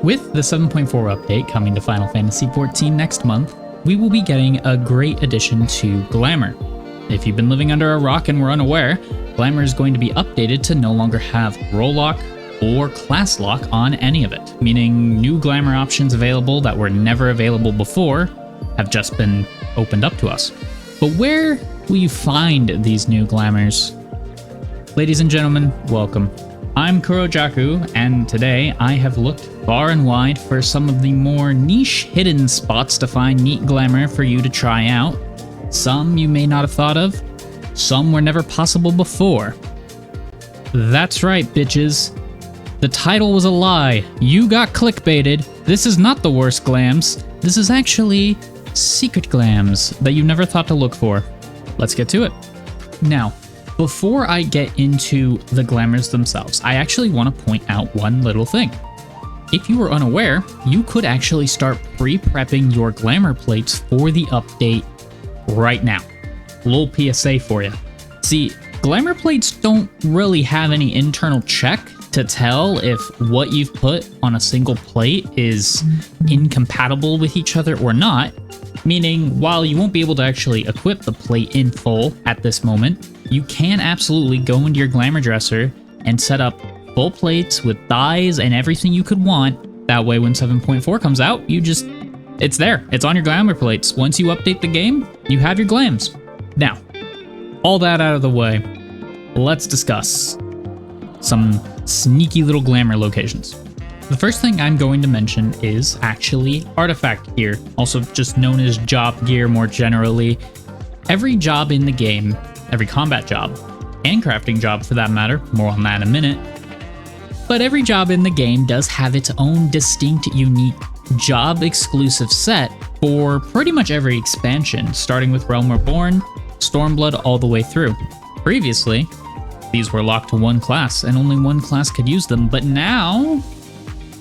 With the 7.4 update coming to Final Fantasy XIV next month, we will be getting a great addition to Glamour. If you've been living under a rock and were unaware, Glamour is going to be updated to no longer have role lock or class lock on any of it, meaning new Glamour options available that were never available before have just been opened up to us. But where will you find these new Glamours? Ladies and gentlemen, welcome. I'm Kurojaku, and today I have looked far and wide for some of the more niche hidden spots to find neat Glamour for you to try out. Some you may not have thought of, some were never possible before. That's right, bitches. The title was a lie. You got clickbaited. This is not the worst glams. This is actually secret glams that you never thought to look for. Let's get to it. Now, before I get into the glamours themselves, I actually want to point out one little thing. If you were unaware, you could actually start pre-prepping your glamour plates for the update right now. A little PSA for you. See, glamour plates don't really have any internal check to tell if what you've put on a single plate is incompatible with each other or not, meaning while you won't be able to actually equip the plate in full at this moment, you can absolutely go into your glamour dresser and set up full plates with dyes and everything you could want. That way when 7.4 comes out, it's there. It's on your glamour plates. Once you update the game, you have your glams. Now, all that out of the way, let's discuss some sneaky little glamour locations. The first thing I'm going to mention is actually artifact gear, also just known as job gear more generally. Every job in the game, every combat job, and crafting job for that matter, more on that in a minute, but every job in the game does have its own distinct, unique, job-exclusive set for pretty much every expansion, starting with Realm Reborn, Stormblood, all the way through. Previously, these were locked to one class, and only one class could use them, but now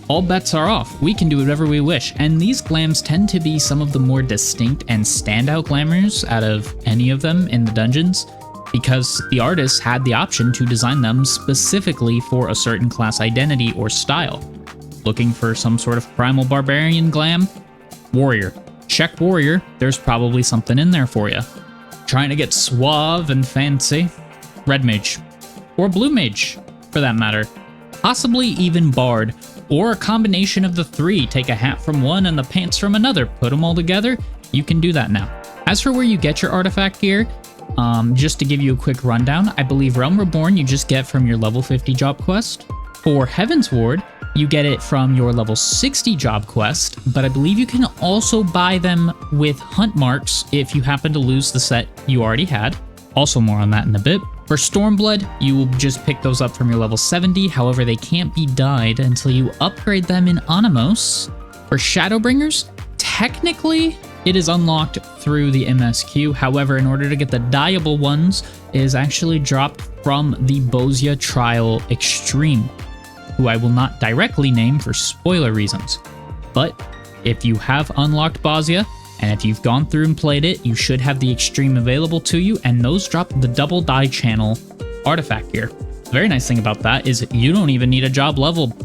all bets are off. We can do whatever we wish, and these glams tend to be some of the more distinct and standout glamours out of any of them in the dungeons, because the artists had the option to design them specifically for a certain class identity or style. Looking for some sort of primal barbarian glam? Warrior. Check warrior, there's probably something in there for you. Trying to get suave and fancy? Red mage. Or blue mage, for that matter. Possibly even bard, or a combination of the three. Take a hat from one and the pants from another, put them all together, you can do that now. As for where you get your artifact gear, just to give you a quick rundown, I believe Realm Reborn you just get from your level 50 job quest. For Heaven's Ward, you get it from your level 60 job quest, but I believe you can also buy them with hunt marks if you happen to lose the set you already had. Also more on that in a bit. For Stormblood, you will just pick those up from your level 70, however they can't be dyed until you upgrade them in Animos. For Shadowbringers, technically it is unlocked through the MSQ, however in order to get the dyeable ones, it is actually dropped from the Bozia Trial Extreme, who I will not directly name for spoiler reasons. But if you have unlocked Bozia, and if you've gone through and played it, you should have the Extreme available to you, and those drop the double dye channel artifact gear. The very nice thing about that is you don't even need a job level.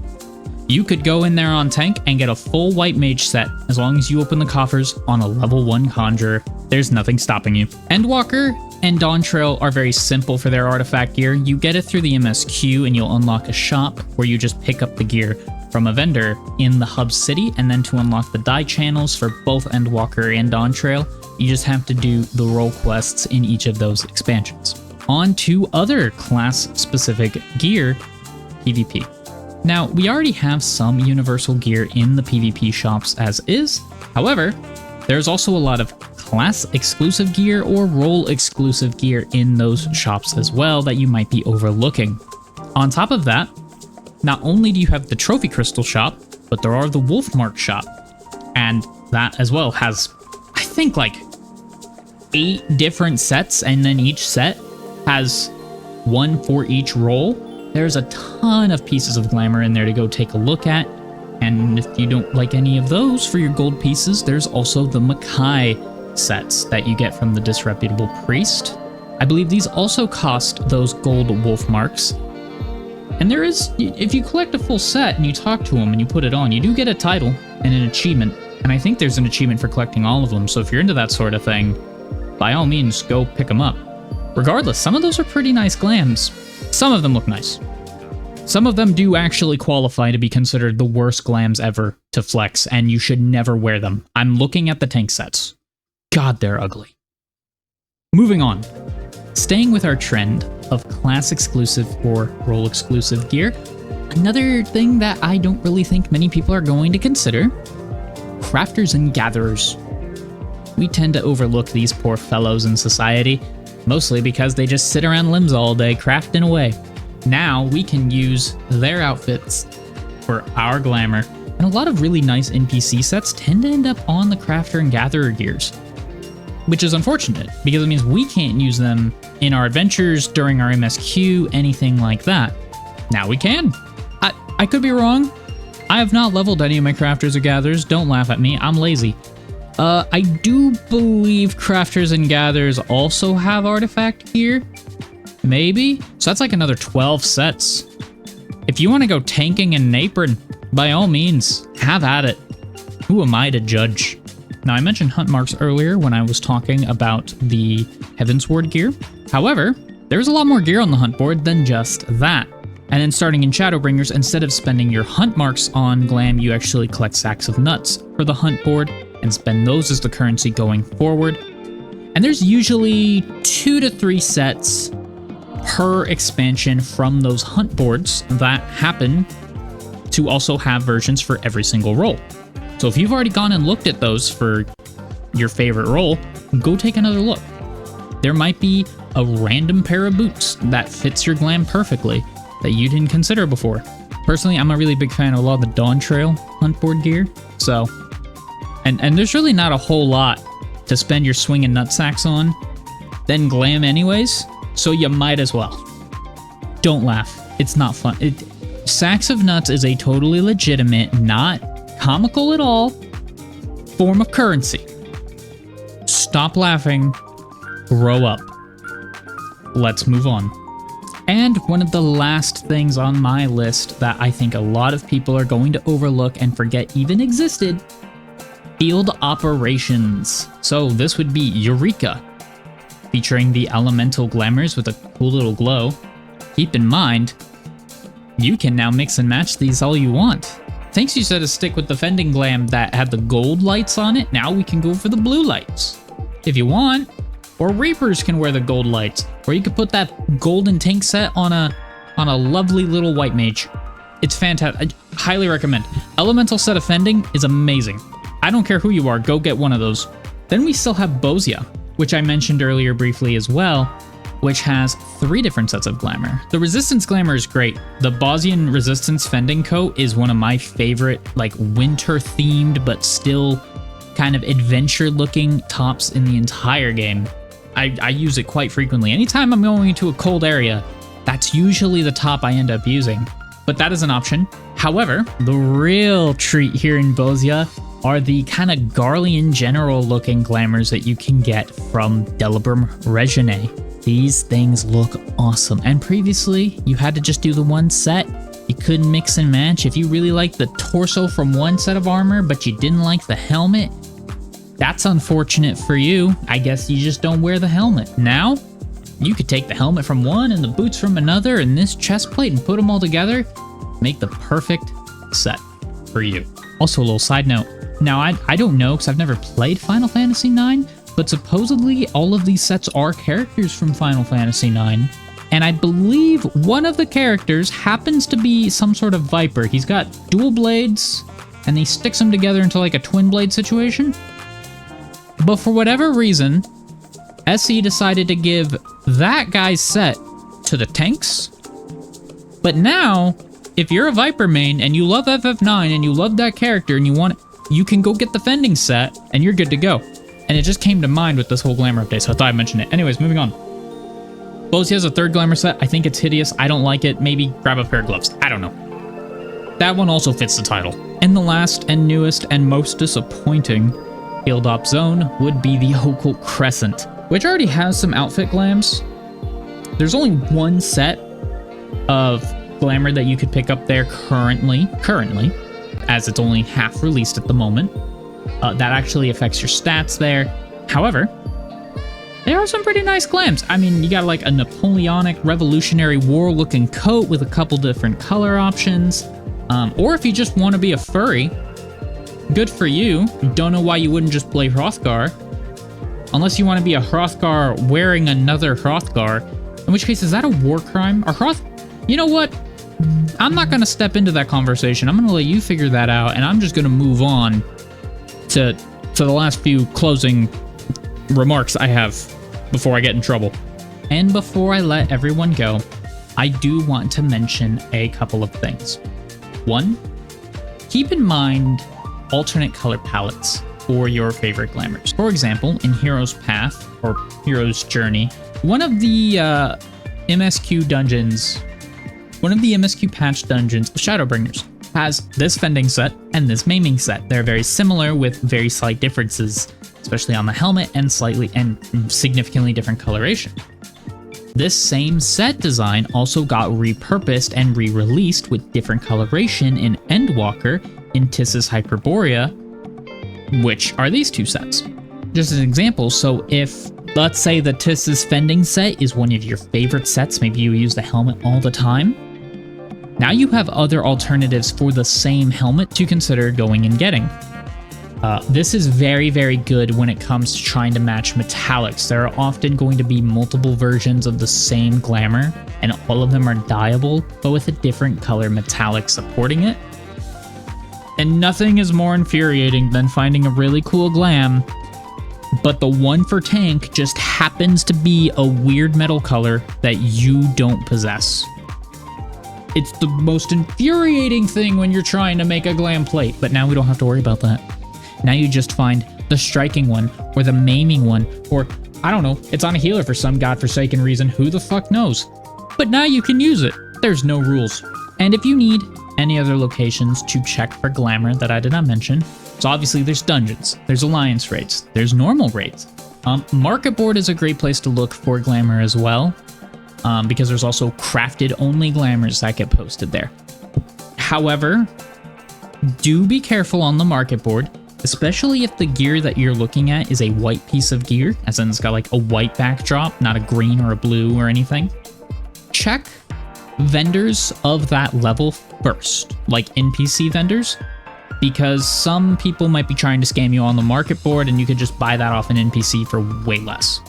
You could go in there on tank and get a full white mage set as long as you open the coffers on a level 1 conjurer. There's nothing stopping you. Endwalker and Dawntrail are very simple for their artifact gear. You get it through the MSQ and you'll unlock a shop where you just pick up the gear from a vendor in the hub city, and then to unlock the dye channels for both Endwalker and Dawntrail, you just have to do the role quests in each of those expansions. On to other class-specific gear, PvP. Now, we already have some universal gear in the PvP shops as is, however, there's also a lot of class-exclusive gear or role-exclusive gear in those shops as well that you might be overlooking. On top of that, not only do you have the Trophy Crystal shop, but there are the Wolfmark shop, and that as well has, I think, like 8 different sets, and then each set has one for each role. There's a ton of pieces of glamour in there to go take a look at, and if you don't like any of those for your gold pieces, there's also the Makai sets that you get from the Disreputable Priest. I believe these also cost those gold wolf marks. And there is, if you collect a full set and you talk to them and you put it on, you do get a title and an achievement. And I think there's an achievement for collecting all of them. So if you're into that sort of thing, by all means, go pick them up. Regardless, some of those are pretty nice glams. Some of them look nice. Some of them do actually qualify to be considered the worst glams ever to flex, and you should never wear them. I'm looking at the tank sets. God, they're ugly. Moving on. Staying with our trend of class exclusive or role exclusive gear, another thing that I don't really think many people are going to consider, crafters and gatherers. We tend to overlook these poor fellows in society, mostly because they just sit around limbs all day crafting away. Now we can use their outfits for our glamour, and a lot of really nice NPC sets tend to end up on the crafter and gatherer gears, which is unfortunate because it means we can't use them in our adventures, during our MSQ, anything like that. Now we can. I could be wrong. I have not leveled any of my crafters or gatherers. Don't laugh at me. I'm lazy. I do believe crafters and gatherers also have artifact gear. Maybe? So that's like another 12 sets. If you want to go tanking in an apron, by all means, have at it. Who am I to judge? Now, I mentioned hunt marks earlier when I was talking about the Heavensward gear. However, there's a lot more gear on the hunt board than just that. And then starting in Shadowbringers, instead of spending your hunt marks on glam, you actually collect sacks of nuts for the hunt board and spend those as the currency going forward. And there's usually 2 to 3 sets per expansion from those hunt boards that happen to also have versions for every single role. So if you've already gone and looked at those for your favorite role, go take another look. There might be a random pair of boots that fits your glam perfectly that you didn't consider before. Personally, I'm a really big fan of a lot of the Dawn Trail hunt board gear. So, and there's really not a whole lot to spend your swinging nutsacks on, then glam anyways, so you might as well. Don't laugh. It's not fun. Sacks of nuts is a totally legitimate, not comical at all, form of currency. Stop laughing. Grow up. Let's move on. And one of the last things on my list that I think a lot of people are going to overlook and forget even existed, field operations. So this would be Eureka, featuring the elemental glamours with a cool little glow. Keep in mind, you can now mix and match these all you want. Thanks, you said to stick with the Fending Glam that had the gold lights on it. Now we can go for the blue lights if you want. Or Reapers can wear the gold lights. Or you could put that golden tank set on a lovely little white mage. It's fantastic. I highly recommend. Elemental set of Fending is amazing. I don't care who you are, go get one of those. Then we still have Bozia, which I mentioned earlier briefly as well, which has 3 different sets of glamour. The Resistance glamour is great. The Bosian Resistance Fending coat is one of my favorite, like winter themed, but still kind of adventure looking tops in the entire game. I use it quite frequently. Anytime I'm going into a cold area, that's usually the top I end up using. But that is an option. However, the real treat here in Bozia are the kind of Garlean general looking glamours that you can get from Delibram Regine. These things look awesome. And previously, you had to just do the one set. You couldn't mix and match. If you really liked the torso from one set of armor, but you didn't like the helmet, that's unfortunate for you. I guess you just don't wear the helmet. Now, you could take the helmet from one and the boots from another and this chest plate and put them all together. Make the perfect set for you. Also, a little side note. Now, I don't know because I've never played Final Fantasy IX, but supposedly all of these sets are characters from Final Fantasy IX. And I believe one of the characters happens to be some sort of Viper. He's got dual blades and he sticks them together into like a twin blade situation. But for whatever reason, SE decided to give that guy's set to the tanks. But now, if you're a Viper main and you love FF9 and you love that character and you want it, you can go get the Fending set and you're good to go. And it just came to mind with this whole glamour update, so I thought I'd mention it. Anyways, moving on. Bozia has a 3rd glamour set. I think it's hideous. I don't like it. Maybe grab a pair of gloves. I don't know. That one also fits the title. And the last and newest and most disappointing field op zone would be the Occult Crescent, which already has some outfit glams. There's only one set of glamour that you could pick up there currently, as it's only half released at the moment. That actually affects your stats there. However, there are some pretty nice glams. I mean, you got like a Napoleonic Revolutionary War looking coat with a couple different color options. Or if you just want to be a furry, good for you. Don't know why you wouldn't just play Hrothgar. Unless you want to be a Hrothgar wearing another Hrothgar. In which case, is that a war crime? You know what? I'm not going to step into that conversation. I'm going to let you figure that out, and I'm just going to move on to the last few closing remarks I have before I get in trouble. And before I let everyone go, I do want to mention a couple of things. One, keep in mind alternate color palettes for your favorite glamours. For example, in Hero's Path, or Hero's Journey, one of the MSQ dungeons, one of the MSQ patch dungeons of Shadowbringers has this fending set and this maiming set. They're very similar with very slight differences, especially on the helmet and significantly different coloration. This same set design also got repurposed and re-released with different coloration in Endwalker in Tissa's Hyperborea, which are these two sets. Just as an example, so if, let's say the Tissa's fending set is one of your favorite sets, maybe you use the helmet all the time, now you have other alternatives for the same helmet to consider going and getting. This is very, very good when it comes to trying to match metallics. There are often going to be multiple versions of the same glamour, and all of them are dyeable, but with a different color metallic supporting it. And nothing is more infuriating than finding a really cool glam, but the one for tank just happens to be a weird metal color that you don't possess. It's the most infuriating thing when you're trying to make a glam plate, but now we don't have to worry about that. Now you just find the striking one, or the maiming one, or, I don't know, it's on a healer for some godforsaken reason, who the fuck knows? But now you can use it. There's no rules. And if you need any other locations to check for glamour that I did not mention, so obviously there's dungeons, there's alliance raids, there's normal raids. Market board is a great place to look for glamour as well, because there's also crafted only glamours that get posted there. However, do be careful on the market board, especially if the gear that you're looking at is a white piece of gear, as in it's got like a white backdrop, not a green or a blue or anything. Check vendors of that level first, like NPC vendors, because some people might be trying to scam you on the market board and you could just buy that off an NPC for way less.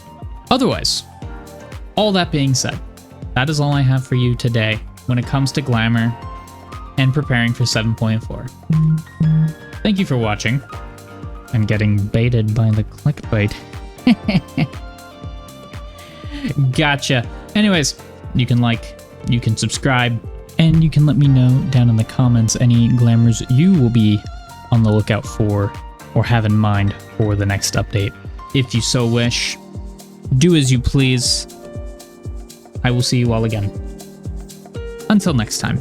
Otherwise, all that being said, that is all I have for you today when it comes to glamour and preparing for 7.4. Thank you for watching and getting baited by the clickbait. Gotcha. Anyways, you can like, you can subscribe, and you can let me know down in the comments any glamours you will be on the lookout for or have in mind for the next update. If you so wish, do as you please. I will see you all again. Until next time.